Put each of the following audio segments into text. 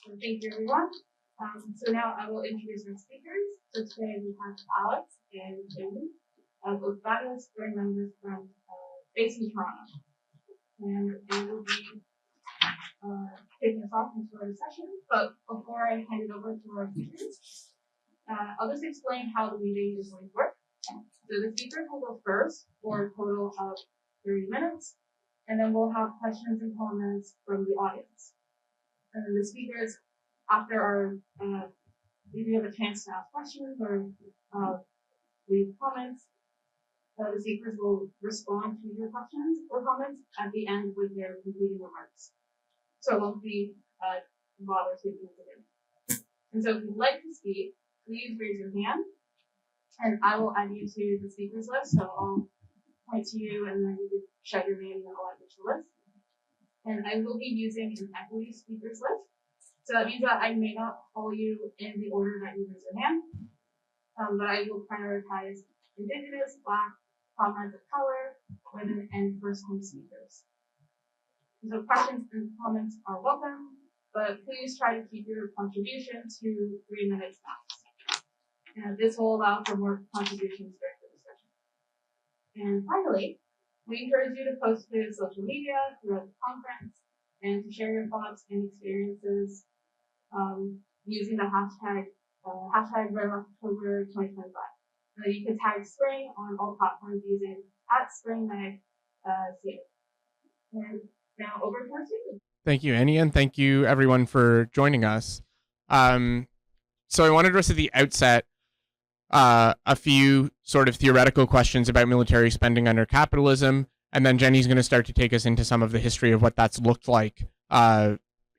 So thank you, everyone. So now I will introduce our speakers. So today we have Alex and Jamie, both fabulous board members from based in Toronto, and they will be taking us off into our session. But before I hand it over to our speakers, I'll just explain how the meeting is going to work. So the speakers will go first for a total of 30 minutes, and then we'll have questions and comments from the audience. And the speakers, after our, if you have a chance to ask questions or leave comments, the speakers will respond to your questions or comments at the end with their concluding remarks. So it won't be bother speaking again. And so if you'd like to speak, please raise your hand, and I will add you to the speakers list. So I'll point to you, and then you can shout your name, and then I'll add you to the list. And I will be using an equity speakers list. So that means that I may not call you in the order that you raise your hand, but I will prioritize Indigenous, Black, comrades of color, women, and first-time speakers. So questions and comments are welcome, but please try to keep your contribution to 3 minutes max. And this will allow for more contributions during the discussion. And finally, we encourage you to post to social media throughout the conference and to share your thoughts and experiences using the hashtag #RedOctober2025. You can tag Spring on all platforms using @SpringMag.ca. And now over to our speakers. Thank you, Annie, and thank you everyone for joining us. So I wanted to address at the outset a few sort of theoretical questions about military spending under capitalism, and then Jenny's going to start to take us into some of the history of what that's looked like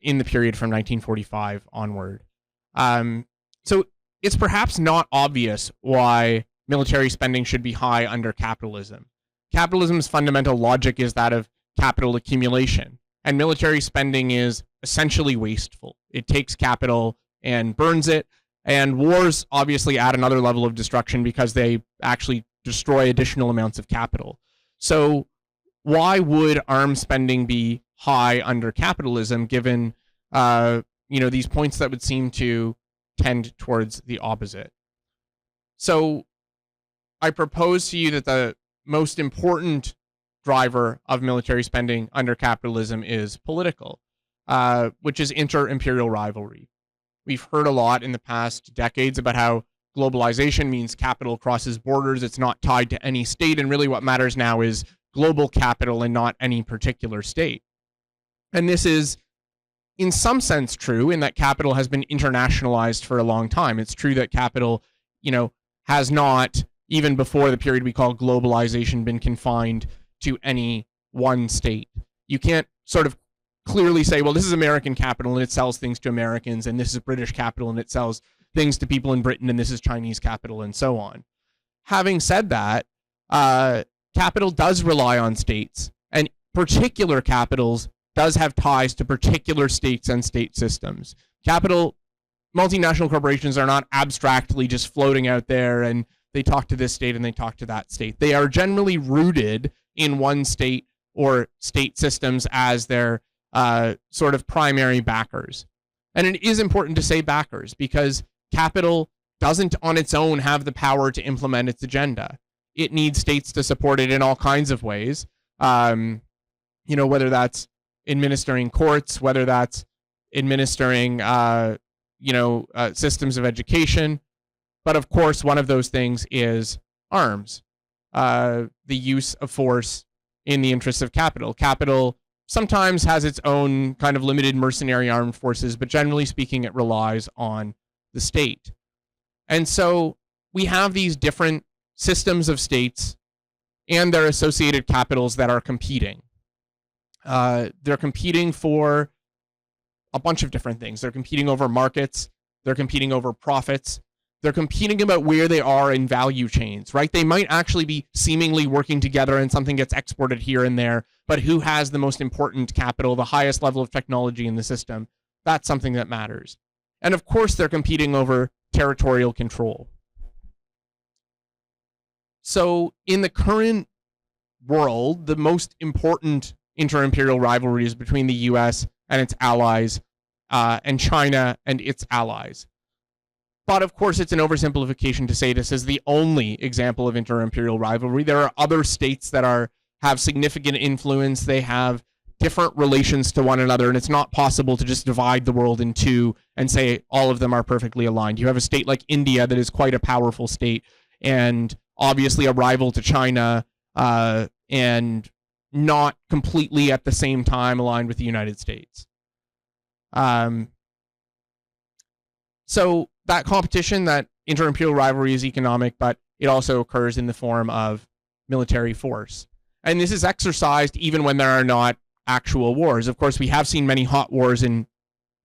in the period from 1945 onward. So it's perhaps not obvious why military spending should be high under capitalism. Capitalism's fundamental logic is that of capital accumulation, and military spending is essentially wasteful. It takes capital and burns it, and wars obviously add another level of destruction because they actually destroy additional amounts of capital. So why would arms spending be high under capitalism, given these points that would seem to tend towards the opposite? So I propose to you that the most important driver of military spending under capitalism is political, which is inter-imperial rivalry. We've heard a lot in the past decades about how globalization means capital crosses borders. It's not tied to any state, and really what matters now is global capital and not any particular state. And this is in some sense true in that capital has been internationalized for a long time. It's true that capital, has not, even before the period we call globalization, been confined to any one state. You can't sort of clearly say, well, this is American capital and it sells things to Americans, and this is British capital and it sells things to people in Britain, and this is Chinese capital, and so on. Having said that, capital does rely on states, and particular capitals does have ties to particular states and state systems. Multinational corporations are not abstractly just floating out there and they talk to this state and they talk to that state. They are generally rooted in one state or state systems as their sort of primary backers. And it is important to say backers, because capital doesn't on its own have the power to implement its agenda. It needs states to support it in all kinds of ways, whether that's administering courts, whether that's administering systems of education. But of course, one of those things is arms, the use of force in the interests of capital. Capital sometimes has its own kind of limited mercenary armed forces, but generally speaking, it relies on the state. And so we have these different systems of states and their associated capitals that are competing. They're competing for a bunch of different things. They're competing over markets. They're competing over profits. They're competing about where they are in value chains, right? They might actually be seemingly working together and something gets exported here and there, but who has the most important capital, the highest level of technology in the system? That's something that matters. And of course, they're competing over territorial control. So in the current world, the most important inter-imperial rivalry is between the US and its allies and China and its allies. But of course, it's an oversimplification to say this is the only example of inter-imperial rivalry. There are other states that have significant influence. They have different relations to one another, and it's not possible to just divide the world in two and say all of them are perfectly aligned. You have a state like India that is quite a powerful state and obviously a rival to China, and not completely at the same time aligned with the United States. So that competition, that inter-imperial rivalry is economic, but it also occurs in the form of military force. And this is exercised even when there are not actual wars. Of course, we have seen many hot wars in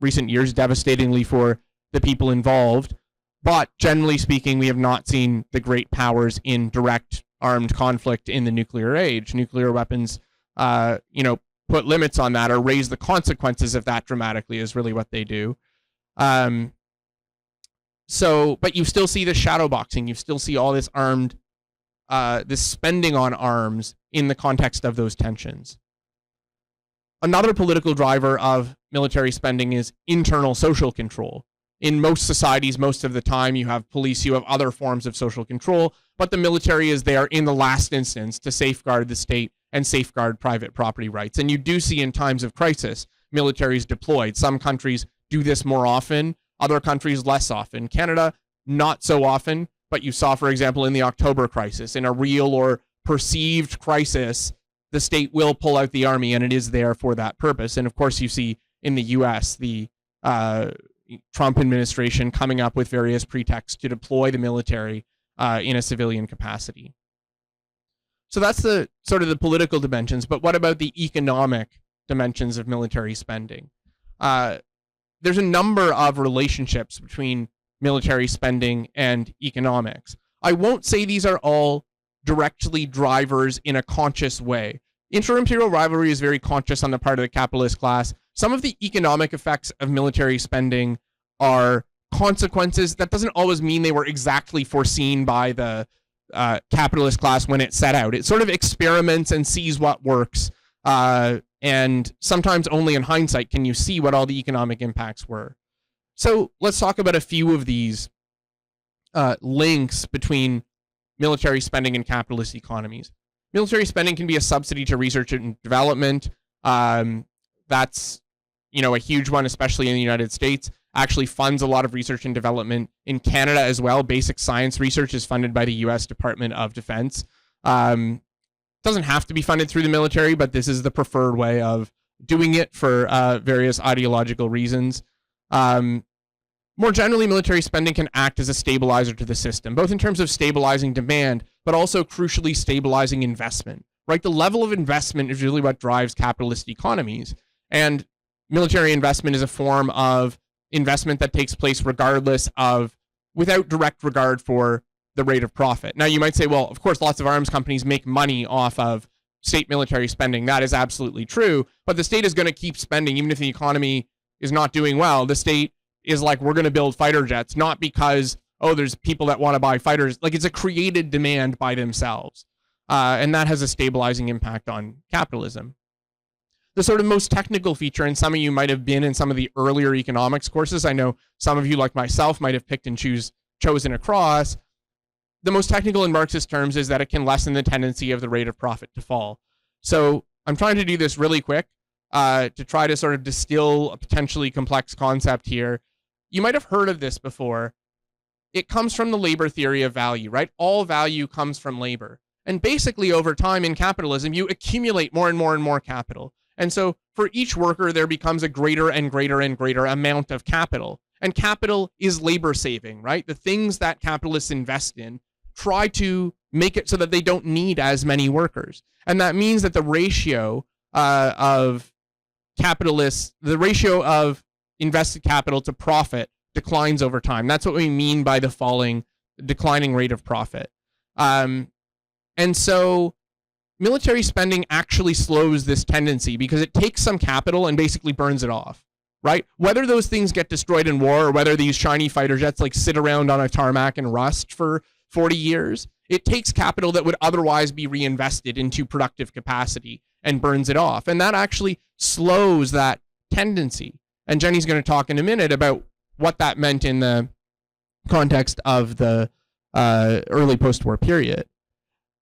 recent years, devastatingly for the people involved. But generally speaking, we have not seen the great powers in direct armed conflict in the nuclear age. Nuclear weapons, put limits on that or raise the consequences of that dramatically is really what they do. But you still see the shadow boxing. You still see all this this spending on arms in the context of those tensions. Another political driver of military spending is internal social control. In most societies, most of the time, you have police, you have other forms of social control, but the military is there in the last instance to safeguard the state and safeguard private property rights. And you do see in times of crisis, militaries deployed. Some countries do this more often, other countries less often. Canada, not so often, but you saw, for example, in the October crisis, in a real or perceived crisis, the state will pull out the army, and it is there for that purpose. And of course, you see in the US, the Trump administration coming up with various pretexts to deploy the military in a civilian capacity. So that's the sort of the political dimensions, but what about the economic dimensions of military spending? There's a number of relationships between military spending and economics. I won't say these are all directly drivers in a conscious way. Inter-imperial rivalry is very conscious on the part of the capitalist class. Some of the economic effects of military spending are consequences. That doesn't always mean they were exactly foreseen by the capitalist class when it set out. It sort of experiments and sees what works. And sometimes only in hindsight can you see what all the economic impacts were. So let's talk about a few of these links between military spending and capitalist economies. Military spending can be a subsidy to research and development. That's a huge one, especially in the United States. Actually funds a lot of research and development in Canada as well. Basic science research is funded by the U.S. Department of Defense. Doesn't have to be funded through the military, but this is the preferred way of doing it for various ideological reasons. More generally, military spending can act as a stabilizer to the system, both in terms of stabilizing demand, but also crucially stabilizing investment, right? The level of investment is really what drives capitalist economies. And military investment is a form of investment that takes place without direct regard for the rate of profit. Now, you might say, well, of course, lots of arms companies make money off of state military spending. That is absolutely true. But the state is going to keep spending, even if the economy is not doing well. The state is like, we're going to build fighter jets, not because, there's people that want to buy fighters. Like, it's a created demand by themselves. And that has a stabilizing impact on capitalism. The sort of most technical feature, and some of you might have been in some of the earlier economics courses, I know some of you, like myself, might have picked and chosen across. The most technical in Marxist terms is that it can lessen the tendency of the rate of profit to fall. So I'm trying to do this really quick to try to sort of distill a potentially complex concept here. You might have heard of this before. It comes from the labor theory of value, right? All value comes from labor. And basically, over time in capitalism, you accumulate more and more and more capital. And so for each worker, there becomes a greater and greater and greater amount of capital. And capital is labor saving, right? The things that capitalists invest in try to make it so that they don't need as many workers. And that means that the ratio of invested capital to profit declines over time. That's what we mean by the declining rate of profit. And so military spending actually slows this tendency because it takes some capital and basically burns it off, right? Whether those things get destroyed in war or whether these shiny fighter jets like sit around on a tarmac and rust for 40 years, it takes capital that would otherwise be reinvested into productive capacity and burns it off. And that actually slows that tendency. And Jenny's going to talk in a minute about what that meant in the context of the early post-war period.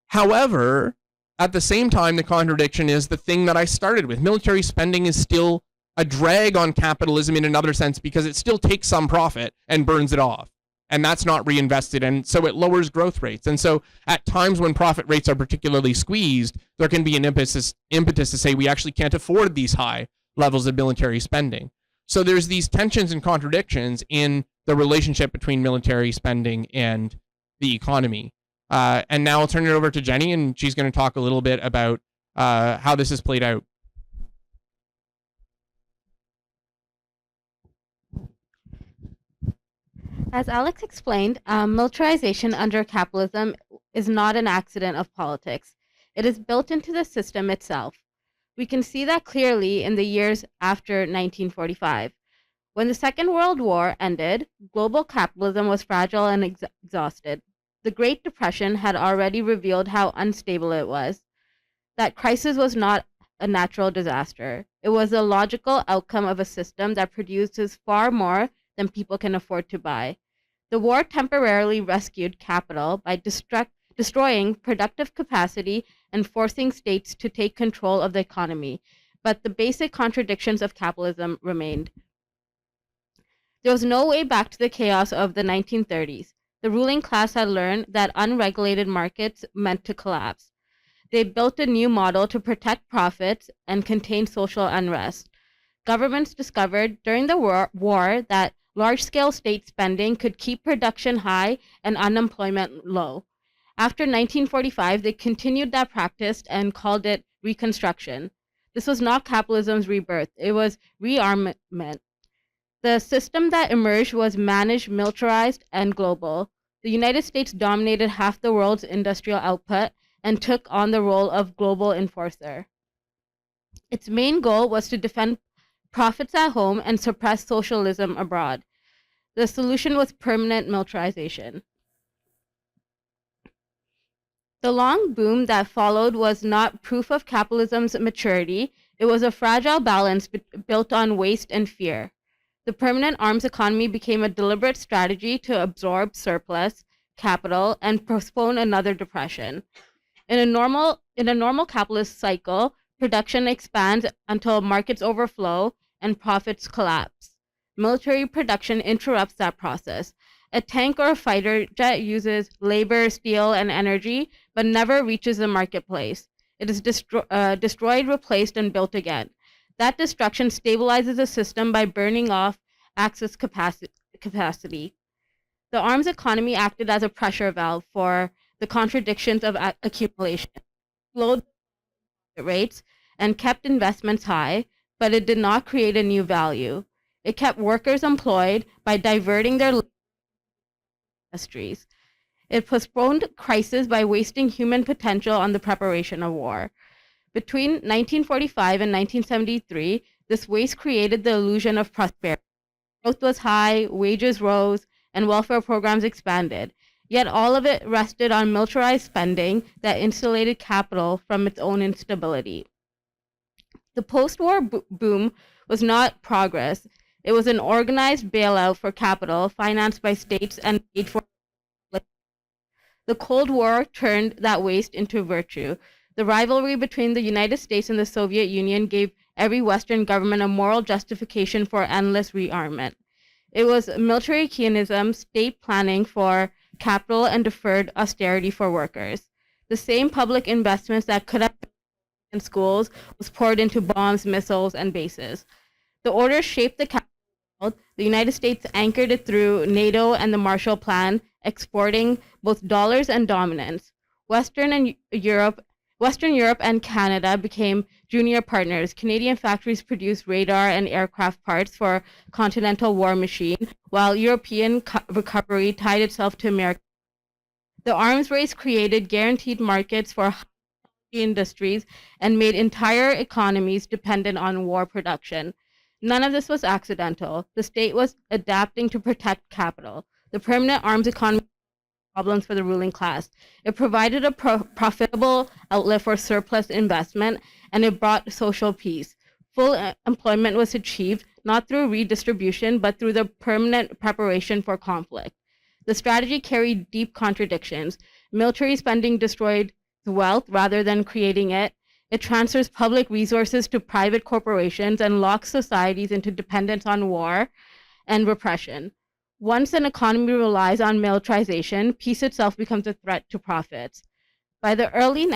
However, at the same time, the contradiction is the thing that I started with. Military spending is still a drag on capitalism in another sense because it still takes some profit and burns it off. And that's not reinvested. And so it lowers growth rates. And so at times when profit rates are particularly squeezed, there can be an impetus to say we actually can't afford these high levels of military spending. So there's these tensions and contradictions in the relationship between military spending and the economy. And now I'll turn it over to Jenny, and she's going to talk a little bit about how this has played out. As Alex explained, militarization under capitalism is not an accident of politics. It is built into the system itself. We can see that clearly in the years after 1945. When the Second World War ended, global capitalism was fragile and exhausted. The Great Depression had already revealed how unstable it was. That crisis was not a natural disaster. It was a logical outcome of a system that produces far more than people can afford to buy. The war temporarily rescued capital by destroying productive capacity and forcing states to take control of the economy, but the basic contradictions of capitalism remained. There was no way back to the chaos of the 1930s. The ruling class had learned that unregulated markets meant to collapse. They built a new model to protect profits and contain social unrest. Governments discovered during the war that large-scale state spending could keep production high and unemployment low. After 1945, they continued that practice and called it Reconstruction. This was not capitalism's rebirth, it was rearmament. The system that emerged was managed, militarized, and global. The United States dominated half the world's industrial output and took on the role of global enforcer. Its main goal was to defend profits at home and suppress socialism abroad. The solution was permanent militarization. The long boom that followed was not proof of capitalism's maturity. It was a fragile balance built on waste and fear. The permanent arms economy became a deliberate strategy to absorb surplus capital and postpone another depression. In a normal capitalist cycle, production expands until markets overflow and profits collapse. Military production interrupts that process. A tank or a fighter jet uses labor, steel, and energy, but never reaches the marketplace. It is destroyed, replaced, and built again. That destruction stabilizes the system by burning off access capacity. The arms economy acted as a pressure valve for the contradictions of accumulation, slowed rates, and kept investments high, but it did not create a new value. It kept workers employed by diverting their industries. It postponed crisis by wasting human potential on the preparation of war. Between 1945 and 1973, this waste created the illusion of prosperity. Growth was high, wages rose, and welfare programs expanded. Yet all of it rested on militarized spending that insulated capital from its own instability. The post-war boom was not progress. It was an organized bailout for capital financed by states and paid for. The Cold War turned that waste into virtue. The rivalry between the United States and the Soviet Union gave every Western government a moral justification for endless rearmament. It was military keynesianism, state planning for capital, and deferred austerity for workers. The same public investments that could have been in schools was poured into bombs, missiles, and bases. The order shaped the capital world. The United States anchored it through NATO and the Marshall Plan, exporting both dollars and dominance. Western Europe and Canada became junior partners. Canadian factories produced radar and aircraft parts for Continental War Machine, while European recovery tied itself to America. The arms race created guaranteed markets for industries and made entire economies dependent on war production. None of this was accidental. The state was adapting to protect capital. The permanent arms economy problems for the ruling class. It provided a profitable outlet for surplus investment, and it brought social peace. Full employment was achieved not through redistribution, but through the permanent preparation for conflict. The strategy carried deep contradictions. Military spending destroyed wealth rather than creating it. It transfers public resources to private corporations and locks societies into dependence on war and repression. Once an economy relies on militarization, peace itself becomes a threat to profits. By the early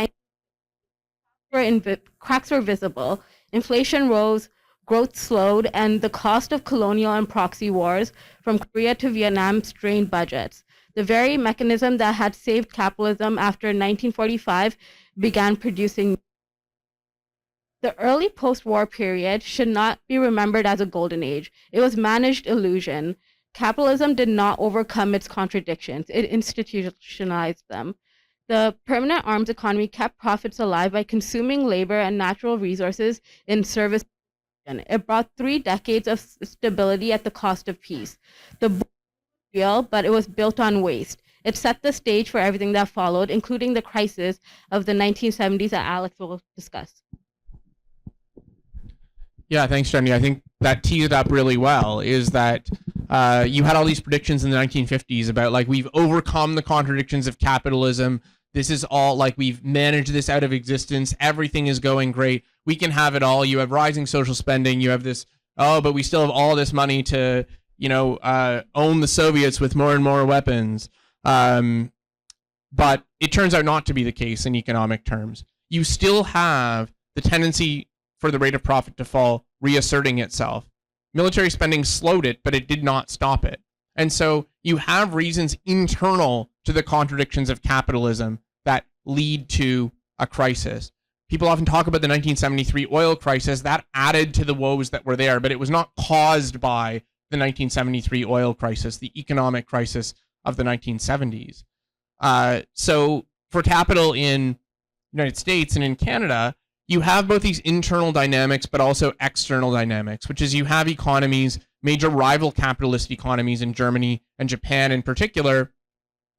1990s, cracks were visible. Inflation rose, growth slowed, and the cost of colonial and proxy wars from Korea to Vietnam strained budgets. The very mechanism that had saved capitalism after 1945 began producing. The early post-war period should not be remembered as a golden age. It was managed illusion. Capitalism did not overcome its contradictions. It institutionalized them. The permanent arms economy kept profits alive by consuming labor and natural resources in service. It brought 3 decades of stability at the cost of peace. The boom was real, but it was built on waste. It set the stage for everything that followed, including the crisis of the 1970s that Alex will discuss. Yeah, thanks, Jenny. I think that teed it up really well, is that you had all these predictions in the 1950s about, like, we've overcome the contradictions of capitalism. This is all, like, we've managed this out of existence. Everything is going great. We can have it all. You have rising social spending. You have this, oh, but we still have all this money to, own the Soviets with more and more weapons. But it turns out not to be the case in economic terms. You still have the tendency for the rate of profit to fall reasserting itself. Military spending slowed it, but it did not stop it. And so you have reasons internal to the contradictions of capitalism that lead to a crisis. People often talk about the 1973 oil crisis. That added to the woes that were there, but it was not caused by the 1973 oil crisis, the economic crisis of the 1970s. So for capital in the United States and in Canada, you have both these internal dynamics, but also external dynamics, which is you have economies, major rival capitalist economies in Germany and Japan in particular,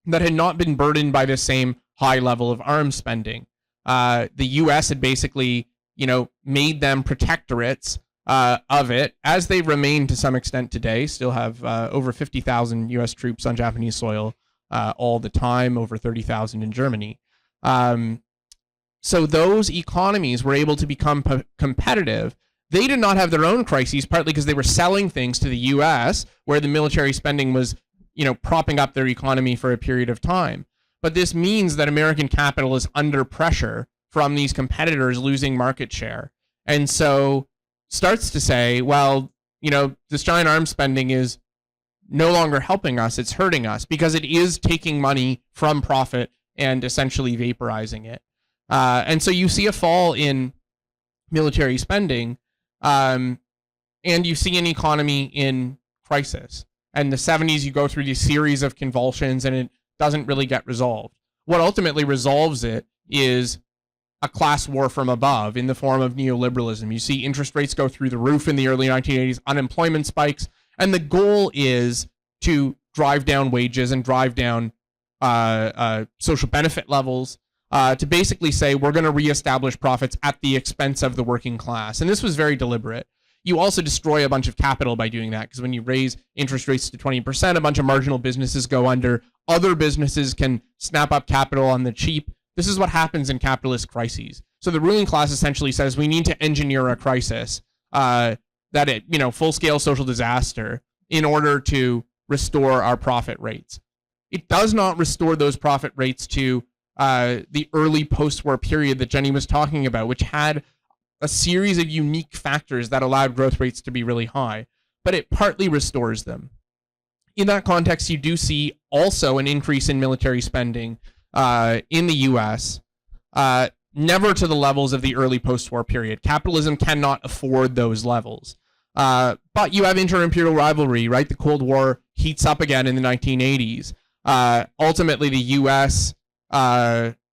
that had not been burdened by the same high level of arms spending. The U.S. had basically, made them protectorates of it, as they remain to some extent today. Still have over 50,000 U.S. troops on Japanese soil all the time, over 30,000 in Germany. So those economies were able to become competitive. They did not have their own crises, partly because they were selling things to the U.S., where the military spending was, propping up their economy for a period of time. But this means that American capital is under pressure from these competitors losing market share. And so starts to say, well, this giant arms spending is no longer helping us, it's hurting us, because it is taking money from profit and essentially vaporizing it. And so you see a fall in military spending, and you see an economy in crisis. And the 70s, you go through these series of convulsions, and it doesn't really get resolved. What ultimately resolves it is a class war from above in the form of neoliberalism. You see interest rates go through the roof in the early 1980s, unemployment spikes, and the goal is to drive down wages and drive down social benefit levels, to basically say we're going to reestablish profits at the expense of the working class. And this was very deliberate. You also destroy a bunch of capital by doing that, because when you raise interest rates to 20%, a bunch of marginal businesses go under. Other businesses can snap up capital on the cheap. This is what happens in capitalist crises. So the ruling class essentially says we need to engineer a crisis, full-scale social disaster, in order to restore our profit rates. It does not restore those profit rates to the early post-war period that Jenny was talking about, which had a series of unique factors that allowed growth rates to be really high, but it partly restores them. In that context, you do see also an increase in military spending in the U.S., never to the levels of the early post-war period. Capitalism cannot afford those levels. But you have inter-imperial rivalry, right? The Cold War heats up again in the 1980s. Ultimately, the U.S.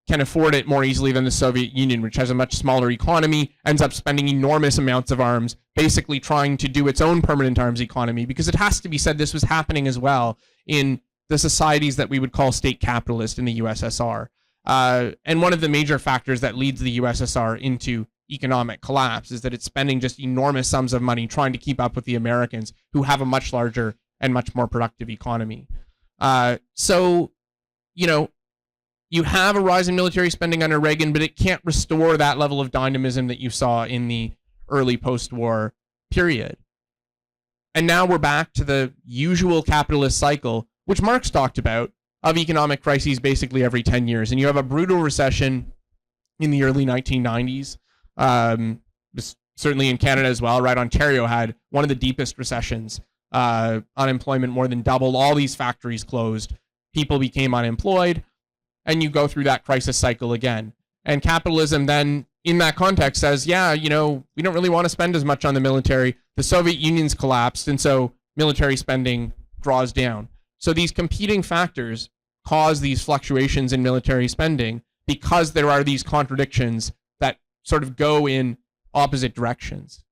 Can afford it more easily than the Soviet Union, which has a much smaller economy, ends up spending enormous amounts of arms, basically trying to do its own permanent arms economy, because it has to be said this was happening as well in the societies that we would call state capitalist in the USSR. And one of the major factors that leads the USSR into economic collapse, is that it's spending just enormous sums of money trying to keep up with the Americans, who have a much larger and much more productive economy. So, you know, you have a rise in military spending under Reagan, but it can't restore that level of dynamism that you saw in the early post-war period. And now we're back to the usual capitalist cycle, which Marx talked about, of economic crises basically every 10 years. And you have a brutal recession in the early 1990s, certainly in Canada as well, right? Ontario had one of the deepest recessions. Unemployment more than doubled. All these factories closed. People became unemployed. And you go through that crisis cycle again. And capitalism then, in that context, says, yeah, you know, we don't really want to spend as much on the military. The Soviet Union's collapsed, and so military spending draws down. So these competing factors cause these fluctuations in military spending because there are these contradictions that sort of go in opposite directions.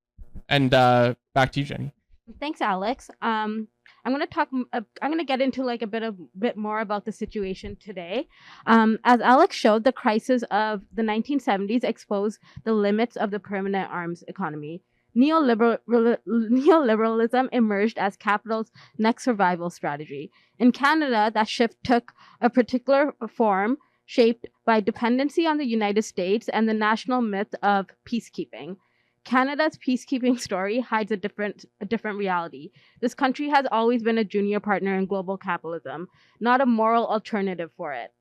And back to you, Jenny. Thanks, Alex. I'm going to get into like a bit more about the situation today. As Alex showed, the crisis of the 1970s exposed the limits of the permanent arms economy. Neoliberalism emerged as capital's next survival strategy. In Canada, that shift took a particular form shaped by dependency on the United States and the national myth of peacekeeping. Canada's peacekeeping story hides a different reality. This country has always been a junior partner in global capitalism, not a moral alternative for it.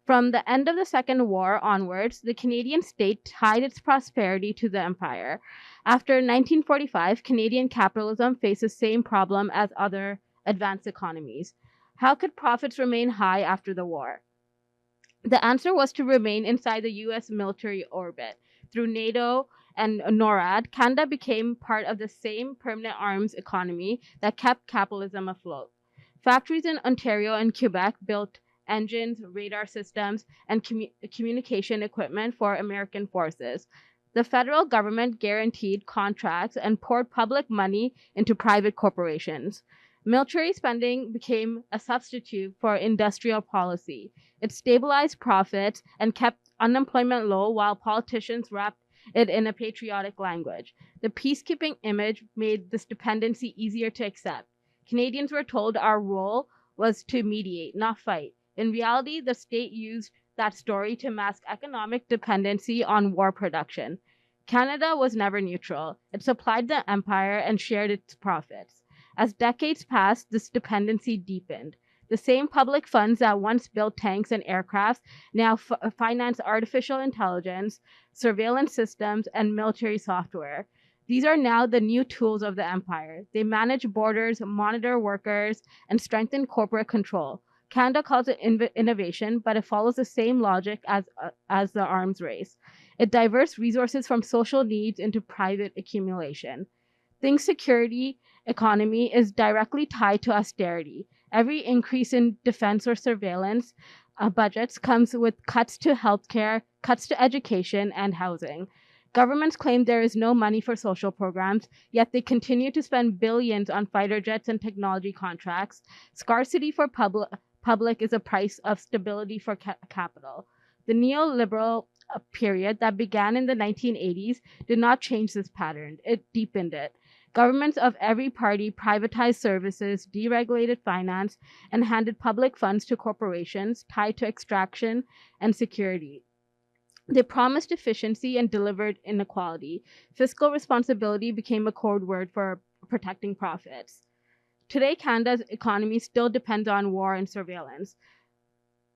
From the end of the Second War onwards, the Canadian state tied its prosperity to the empire. After 1945, Canadian capitalism faced the same problem as other advanced economies. How could profits remain high after the war? The answer was to remain inside the U.S. military orbit. Through NATO and NORAD, Canada became part of the same permanent arms economy that kept capitalism afloat. Factories in Ontario and Quebec built engines, radar systems, and communication equipment for American forces. The federal government guaranteed contracts and poured public money into private corporations. Military spending became a substitute for industrial policy. It stabilized profits and kept unemployment low while politicians wrapped it in a patriotic language. The peacekeeping image made this dependency easier to accept. Canadians were told our role was to mediate, not fight. In reality, the state used that story to mask economic dependency on war production. Canada was never neutral. It supplied the empire and shared its profits. As decades passed, this dependency deepened. The same public funds that once built tanks and aircraft now finance artificial intelligence, surveillance systems, and military software. These are now the new tools of the empire. They manage borders, monitor workers, and strengthen corporate control. Canada calls it innovation, but it follows the same logic as the arms race. It diverts resources from social needs into private accumulation. Think security economy is directly tied to austerity. Every increase in defense or surveillance budgets comes with cuts to healthcare, cuts to education, and housing. Governments claim there is no money for social programs, yet they continue to spend billions on fighter jets and technology contracts. Scarcity for public is a price of stability for capital. The neoliberal period that began in the 1980s did not change this pattern. It deepened it. Governments of every party privatized services, deregulated finance, and handed public funds to corporations tied to extraction and security. They promised efficiency and delivered inequality. Fiscal responsibility became a code word for protecting profits. Today, Canada's economy still depends on war and surveillance.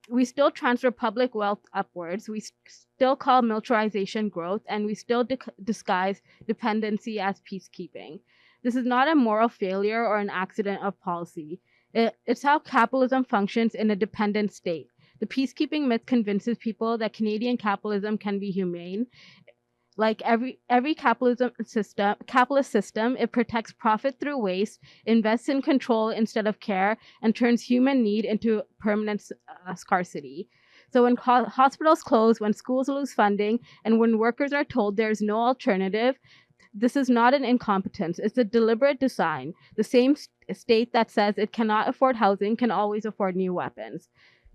We still transfer public wealth upwards. We still call militarization growth, and we still disguise dependency as peacekeeping. This is not a moral failure or an accident of policy. It's how capitalism functions in a dependent state. The peacekeeping myth convinces people that Canadian capitalism can be humane. Like every capitalist system, it protects profit through waste, invests in control instead of care, and turns human need into permanent scarcity. So when hospitals close, when schools lose funding, and when workers are told there's no alternative, this is not an incompetence. It's a deliberate design. The same state that says it cannot afford housing can always afford new weapons.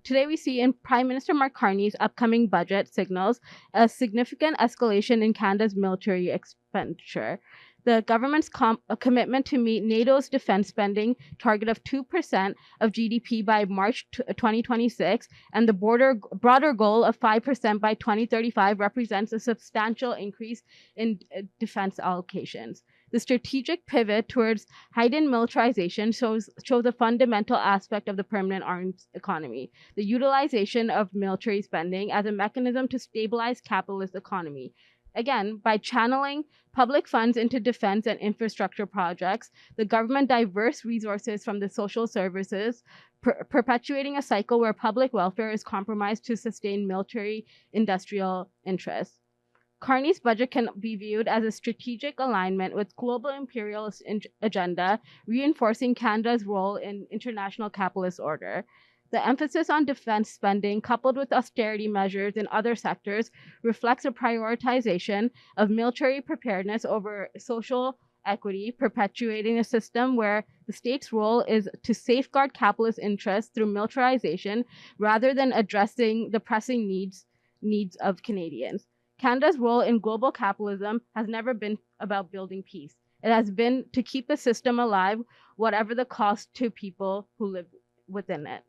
Today, we see in Prime Minister Mark Carney's upcoming budget signals a significant escalation in Canada's military expenditure. The government's commitment to meet NATO's defense spending target of 2% of GDP by March 2026 and the broader goal of 5% by 2035 represents a substantial increase in defense allocations. The strategic pivot towards heightened militarization shows a fundamental aspect of the permanent arms economy, the utilization of military spending as a mechanism to stabilize capitalist economy. Again, by channeling public funds into defense and infrastructure projects, the government diverts resources from the social services, perpetuating a cycle where public welfare is compromised to sustain military industrial interests. Carney's budget can be viewed as a strategic alignment with global imperialist agenda, reinforcing Canada's role in international capitalist order. The emphasis on defense spending, coupled with austerity measures in other sectors, reflects a prioritization of military preparedness over social equity, perpetuating a system where the state's role is to safeguard capitalist interests through militarization rather than addressing the pressing needs of Canadians. Canada's role in global capitalism has never been about building peace. It has been to keep the system alive, whatever the cost to people who live within it.